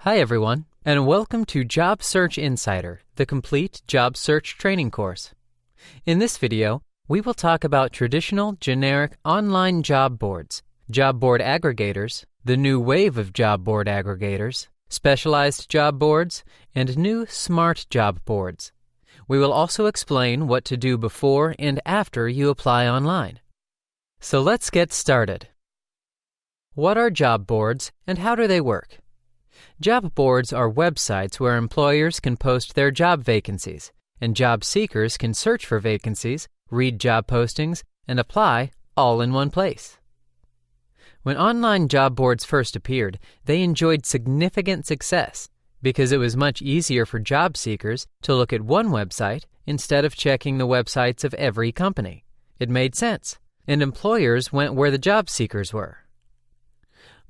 Hi everyone, and welcome to Job Search Insider, the complete job search training course. In this video, we will talk about traditional generic online job boards, job board aggregators, the new wave of job board aggregators, specialized job boards, and new smart job boards. We will also explain what to do before and after you apply online. So let's get started. What are job boards and how do they work? Job boards are websites where employers can post their job vacancies, and job seekers can search for vacancies, read job postings, and apply all in one place. When online job boards first appeared, they enjoyed significant success because it was much easier for job seekers to look at one website instead of checking the websites of every company. It made sense, and employers went where the job seekers were.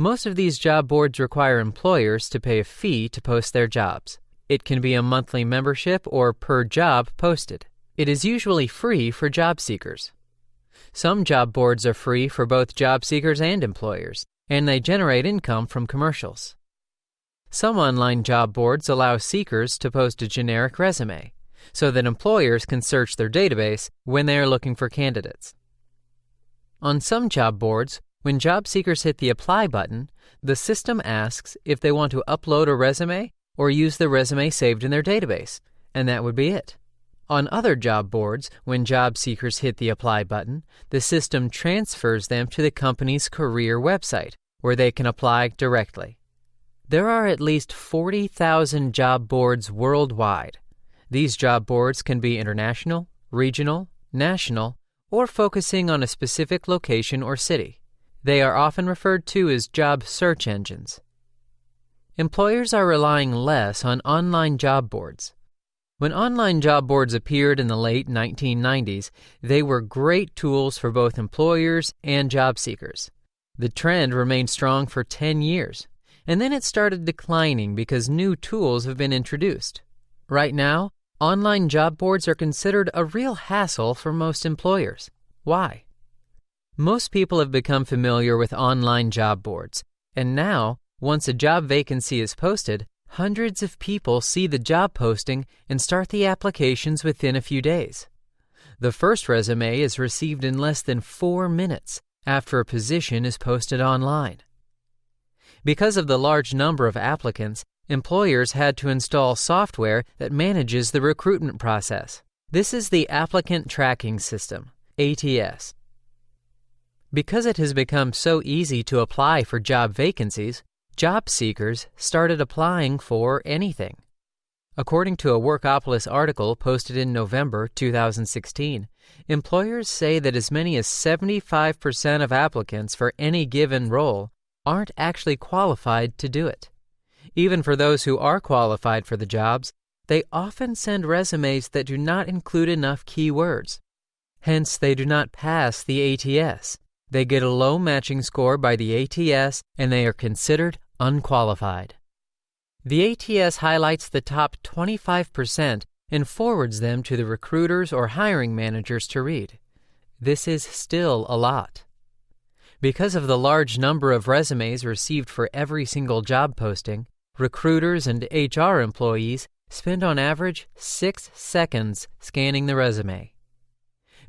Most of these job boards require employers to pay a fee to post their jobs. It can be a monthly membership or per job posted. It is usually free for job seekers. Some job boards are free for both job seekers and employers, and they generate income from commercials. Some online job boards allow seekers to post a generic resume, so that employers can search their database when they are looking for candidates. On some job boards, when job seekers hit the Apply button, the system asks if they want to upload a resume or use the resume saved in their database, and that would be it. On other job boards, when job seekers hit the Apply button, the system transfers them to the company's career website, where they can apply directly. There are at least 40,000 job boards worldwide. These job boards can be international, regional, national, or focusing on a specific location or city. They are often referred to as job search engines. Employers are relying less on online job boards. When online job boards appeared in the late 1990s, they were great tools for both employers and job seekers. The trend remained strong for 10 years, and then it started declining because new tools have been introduced. Right now, online job boards are considered a real hassle for most employers. Why? Most people have become familiar with online job boards, and now, once a job vacancy is posted, hundreds of people see the job posting and start the applications within a few days. The first resume is received in less than 4 minutes after a position is posted online. Because of the large number of applicants, employers had to install software that manages the recruitment process. This is the Applicant Tracking System, ATS. Because it has become so easy to apply for job vacancies, job seekers started applying for anything. According to a Workopolis article posted in November 2016, employers say that as many as 75% of applicants for any given role aren't actually qualified to do it. Even for those who are qualified for the jobs, they often send resumes that do not include enough keywords. Hence, they do not pass the ATS. They get a low matching score by the ATS, and they are considered unqualified. The ATS highlights the top 25% and forwards them to the recruiters or hiring managers to read. This is still a lot. Because of the large number of resumes received for every single job posting, recruiters and HR employees spend on average 6 seconds scanning the resume.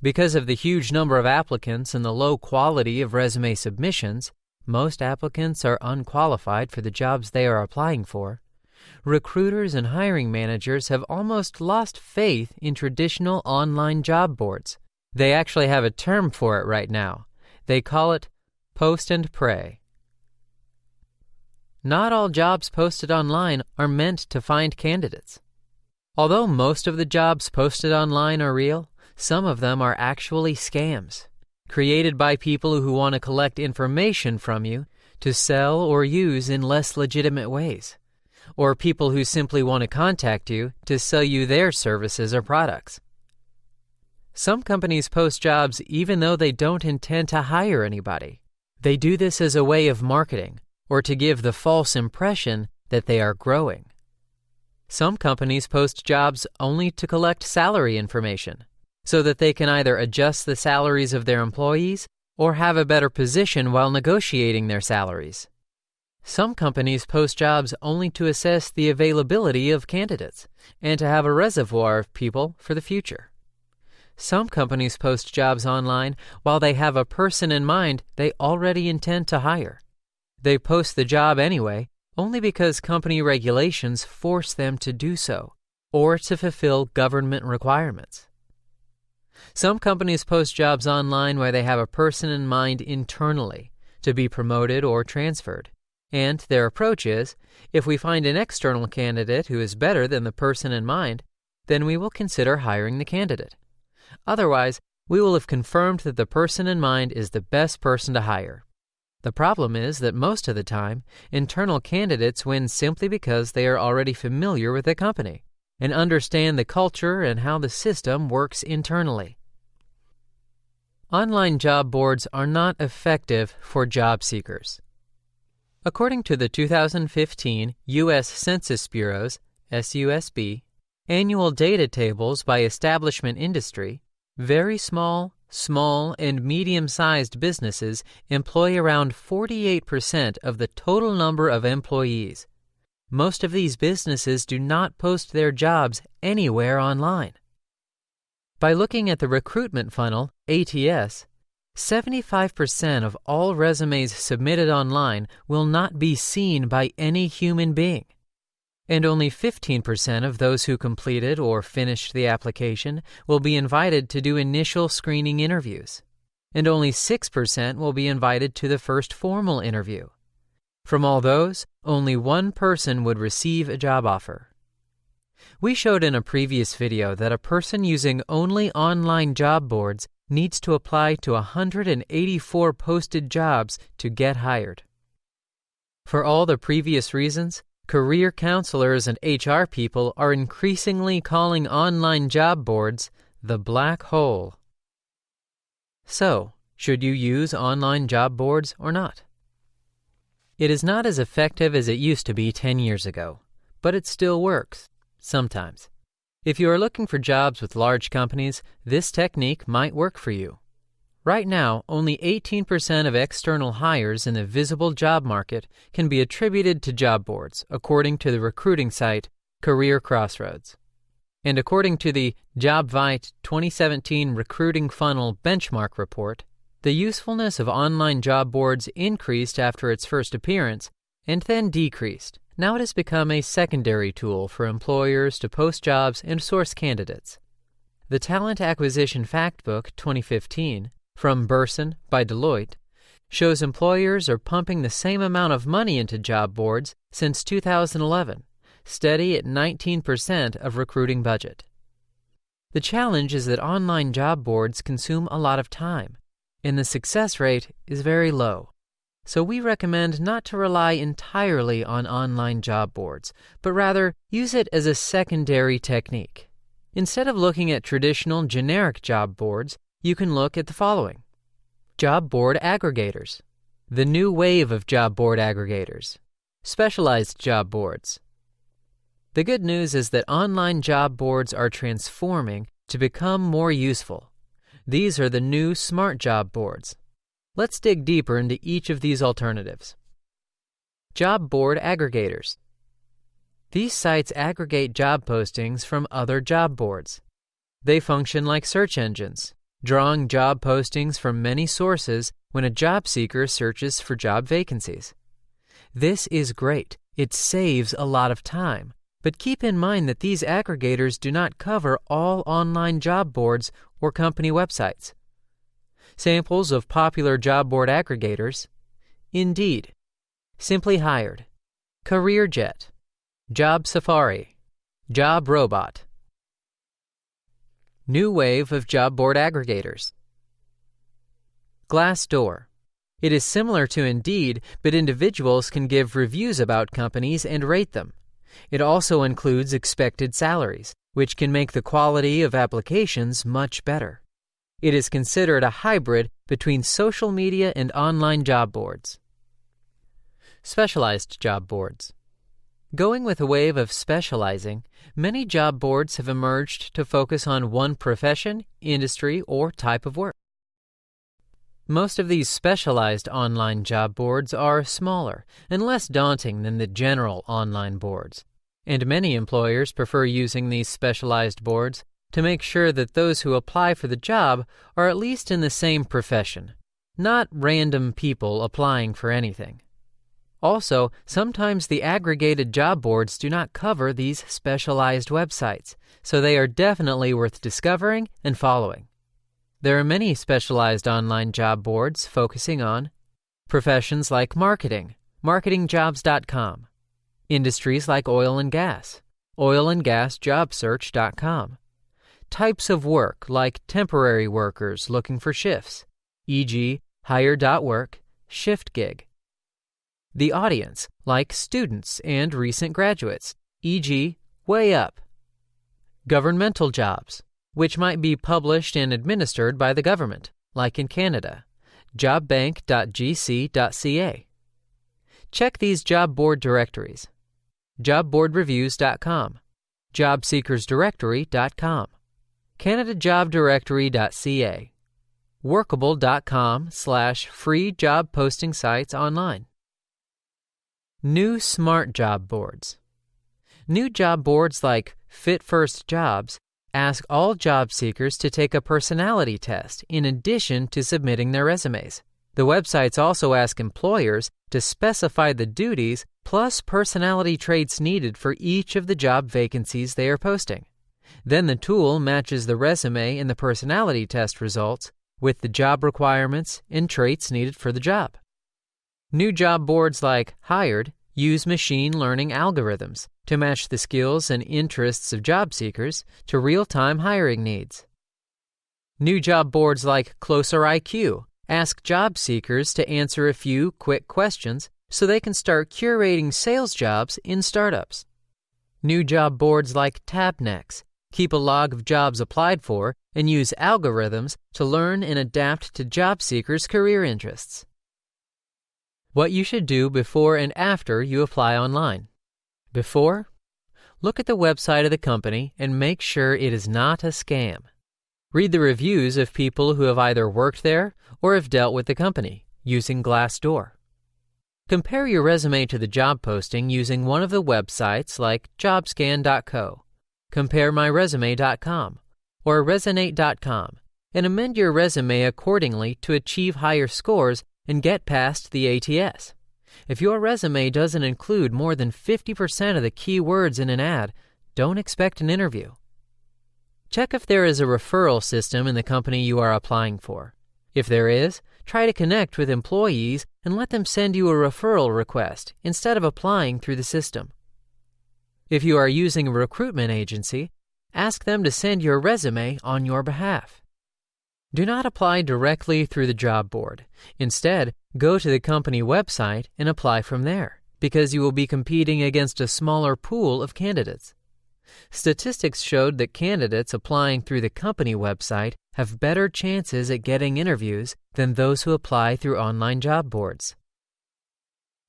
Because of the huge number of applicants and the low quality of resume submissions, most applicants are unqualified for the jobs they are applying for. Recruiters and hiring managers have almost lost faith in traditional online job boards. They actually have a term for it right now. They call it post and pray. Not all jobs posted online are meant to find candidates. Although most of the jobs posted online are real, some of them are actually scams, created by people who want to collect information from you to sell or use in less legitimate ways, or people who simply want to contact you to sell you their services or products. Some companies post jobs even though they don't intend to hire anybody. They do this as a way of marketing or to give the false impression that they are growing. Some companies post jobs only to collect salary information, so that they can either adjust the salaries of their employees or have a better position while negotiating their salaries. Some companies post jobs only to assess the availability of candidates and to have a reservoir of people for the future. Some companies post jobs online while they have a person in mind they already intend to hire. They post the job anyway, only because company regulations force them to do so, or to fulfill government requirements. Some companies post jobs online where they have a person in mind internally to be promoted or transferred, and their approach is, if we find an external candidate who is better than the person in mind, then we will consider hiring the candidate. Otherwise, we will have confirmed that the person in mind is the best person to hire. The problem is that most of the time, internal candidates win simply because they are already familiar with the company and understand the culture and how the system works internally. Online job boards are not effective for job seekers. According to the 2015 U.S. Census Bureau's SUSB annual data tables by establishment industry, very small, and medium-sized businesses employ around 48% of the total number of employees. Most of these businesses do not post their jobs anywhere online. By looking at the recruitment funnel, ATS, 75% of all resumes submitted online will not be seen by any human being, and only 15% of those who completed or finished the application will be invited to do initial screening interviews, and only 6% will be invited to the first formal interview. From all those, only one person would receive a job offer. We showed in a previous video that a person using only online job boards needs to apply to 184 posted jobs to get hired. For all the previous reasons, career counselors and HR people are increasingly calling online job boards the black hole. So, should you use online job boards or not? It is not as effective as it used to be 10 years ago, but it still works, sometimes. If you are looking for jobs with large companies, this technique might work for you. Right now, only 18% of external hires in the visible job market can be attributed to job boards, according to the recruiting site Career Crossroads. And according to the JobVite 2017 Recruiting Funnel Benchmark Report, the usefulness of online job boards increased after its first appearance and then decreased. Now it has become a secondary tool for employers to post jobs and source candidates. The Talent Acquisition Factbook 2015, from Burson by Deloitte, shows employers are pumping the same amount of money into job boards since 2011, steady at 19% of recruiting budget. The challenge is that online job boards consume a lot of time, and the success rate is very low. So we recommend not to rely entirely on online job boards, but rather use it as a secondary technique. Instead of looking at traditional generic job boards, you can look at the following. Job board aggregators. The new wave of job board aggregators. Specialized job boards. The good news is that online job boards are transforming to become more useful. These are the new smart job boards. Let's dig deeper into each of these alternatives. Job board aggregators. These sites aggregate job postings from other job boards. They function like search engines, drawing job postings from many sources when a job seeker searches for job vacancies. This is great. It saves a lot of time. But keep in mind that these aggregators do not cover all online job boards or company websites. Samples of popular job board aggregators: Indeed, Simply Hired, CareerJet, Job Safari, Job Robot. New wave of job board aggregators. Glassdoor. It is similar to Indeed, but individuals can give reviews about companies and rate them. It also includes expected salaries, which can make the quality of applications much better. It is considered a hybrid between social media and online job boards. Specialized job boards. Going with a wave of specializing, many job boards have emerged to focus on one profession, industry, or type of work. Most of these specialized online job boards are smaller and less daunting than the general online boards, and many employers prefer using these specialized boards to make sure that those who apply for the job are at least in the same profession, not random people applying for anything. Also, sometimes the aggregated job boards do not cover these specialized websites, so they are definitely worth discovering and following. There are many specialized online job boards focusing on professions like marketing, marketingjobs.com, industries like oil and gas, oilandgasjobsearch.com, types of work like temporary workers looking for shifts, e.g., hire.work, shift gig. The audience, like students and recent graduates, e.g., way up. Governmental jobs, which might be published and administered by the government, like in Canada, jobbank.gc.ca. Check these job board directories: jobboardreviews.com, jobseekersdirectory.com, canadajobdirectory.ca, workable.com/free job posting sites online. New smart job boards. New job boards like Fit First Jobs ask all job seekers to take a personality test in addition to submitting their resumes. The websites also ask employers to specify the duties plus personality traits needed for each of the job vacancies they are posting. Then the tool matches the resume and the personality test results with the job requirements and traits needed for the job. New job boards like Hired use machine learning algorithms to match the skills and interests of job seekers to real-time hiring needs. New job boards like Closer IQ ask job seekers to answer a few quick questions so they can start curating sales jobs in startups. New job boards like Tabnex keep a log of jobs applied for and use algorithms to learn and adapt to job seekers' career interests. What you should do before and after you apply online. Before, look at the website of the company and make sure it is not a scam. Read the reviews of people who have either worked there or have dealt with the company using Glassdoor. Compare your resume to the job posting using one of the websites like jobscan.co, comparemyresume.com, or resonate.com, and amend your resume accordingly to achieve higher scores and get past the ATS. If your resume doesn't include more than 50% of the key words in an ad, don't expect an interview. Check if there is a referral system in the company you are applying for. If there is, try to connect with employees and let them send you a referral request instead of applying through the system. If you are using a recruitment agency, ask them to send your resume on your behalf. Do not apply directly through the job board. Instead, go to the company website and apply from there, because you will be competing against a smaller pool of candidates. Statistics showed that candidates applying through the company website have better chances at getting interviews than those who apply through online job boards.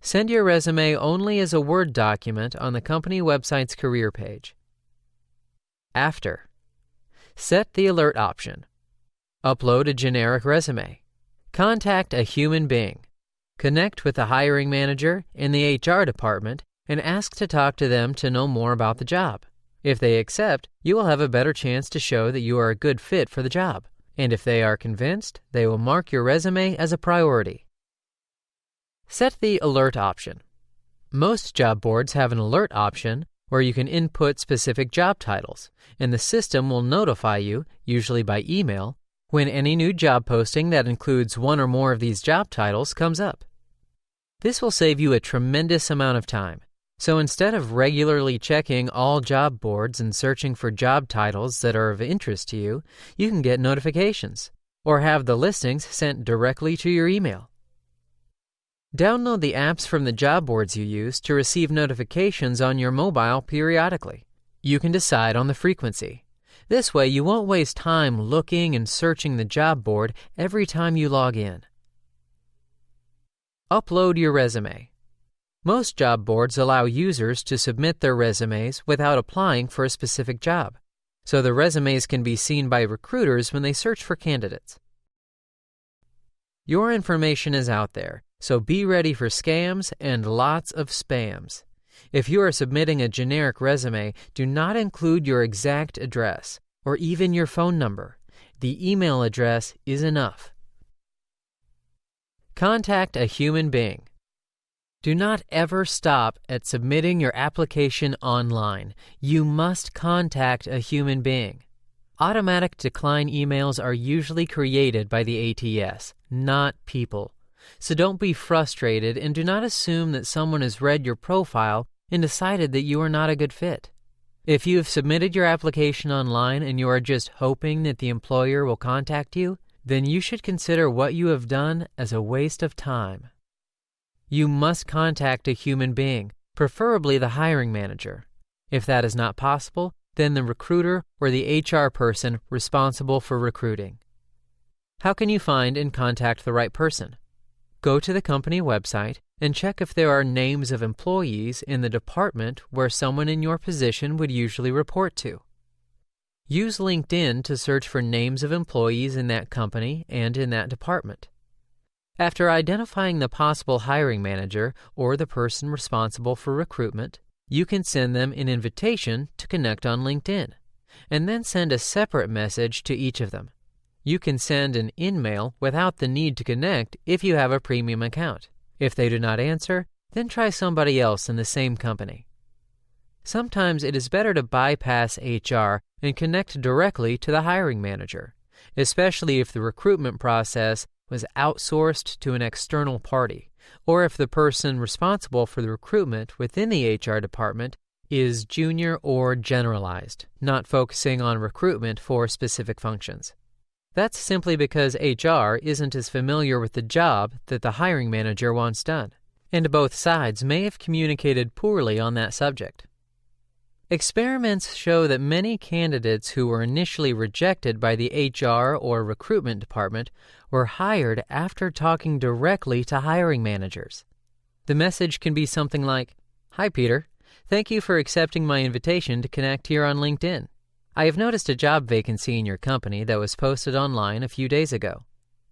Send your resume only as a Word document on the company website's career page. After, set the alert option. Upload a generic resume. Contact a human being. Connect with the hiring manager in the HR department and ask to talk to them to know more about the job. If they accept, you will have a better chance to show that you are a good fit for the job. And if they are convinced, they will mark your resume as a priority. Set the alert option. Most job boards have an alert option where you can input specific job titles, and the system will notify you, usually by email, when any new job posting that includes one or more of these job titles comes up. This will save you a tremendous amount of time. So instead of regularly checking all job boards and searching for job titles that are of interest to you, you can get notifications or have the listings sent directly to your email. Download the apps from the job boards you use to receive notifications on your mobile periodically. You can decide on the frequency. This way you won't waste time looking and searching the job board every time you log in. Upload your resume. Most job boards allow users to submit their resumes without applying for a specific job, so the resumes can be seen by recruiters when they search for candidates. Your information is out there, so be ready for scams and lots of spams. If you are submitting a generic resume, do not include your exact address or even your phone number. The email address is enough. Contact a human being. Do not ever stop at submitting your application online. You must contact a human being. Automatic decline emails are usually created by the ATS, not people. So don't be frustrated and do not assume that someone has read your profile and decided that you are not a good fit. If you have submitted your application online and you are just hoping that the employer will contact you, then you should consider what you have done as a waste of time. You must contact a human being, preferably the hiring manager. If that is not possible, then the recruiter or the HR person responsible for recruiting. How can you find and contact the right person? Go to the company website and check if there are names of employees in the department where someone in your position would usually report to. Use LinkedIn to search for names of employees in that company and in that department. After identifying the possible hiring manager or the person responsible for recruitment, you can send them an invitation to connect on LinkedIn, and then send a separate message to each of them. You can send an in-mail without the need to connect if you have a premium account. If they do not answer, then try somebody else in the same company. Sometimes it is better to bypass HR and connect directly to the hiring manager, especially if the recruitment process was outsourced to an external party, or if the person responsible for the recruitment within the HR department is junior or generalized, not focusing on recruitment for specific functions. That's simply because HR isn't as familiar with the job that the hiring manager wants done, and both sides may have communicated poorly on that subject. Experiments show that many candidates who were initially rejected by the HR or recruitment department were hired after talking directly to hiring managers. The message can be something like, "Hi Peter, thank you for accepting my invitation to connect here on LinkedIn. I have noticed a job vacancy in your company that was posted online a few days ago.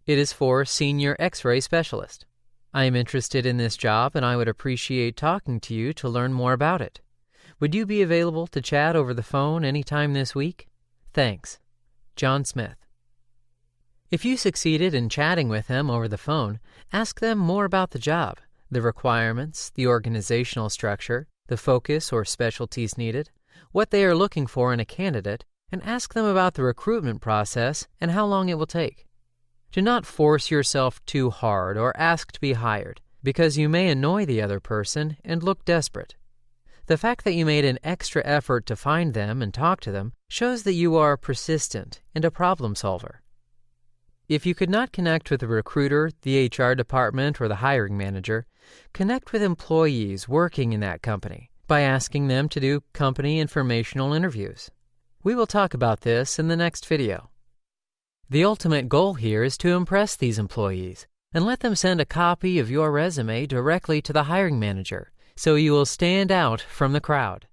It is for Senior X-ray Specialist. I am interested in this job and I would appreciate talking to you to learn more about it. Would you be available to chat over the phone anytime this week? Thanks. John Smith." If you succeeded in chatting with them over the phone, ask them more about the job, the requirements, the organizational structure, the focus or specialties needed, what they are looking for in a candidate, and ask them about the recruitment process and how long it will take. Do not force yourself too hard or ask to be hired, because you may annoy the other person and look desperate. The fact that you made an extra effort to find them and talk to them shows that you are persistent and a problem solver. If you could not connect with the recruiter, the HR department, or the hiring manager, connect with employees working in that company by asking them to do company informational interviews. We will talk about this in the next video. The ultimate goal here is to impress these employees and let them send a copy of your resume directly to the hiring manager, so you will stand out from the crowd.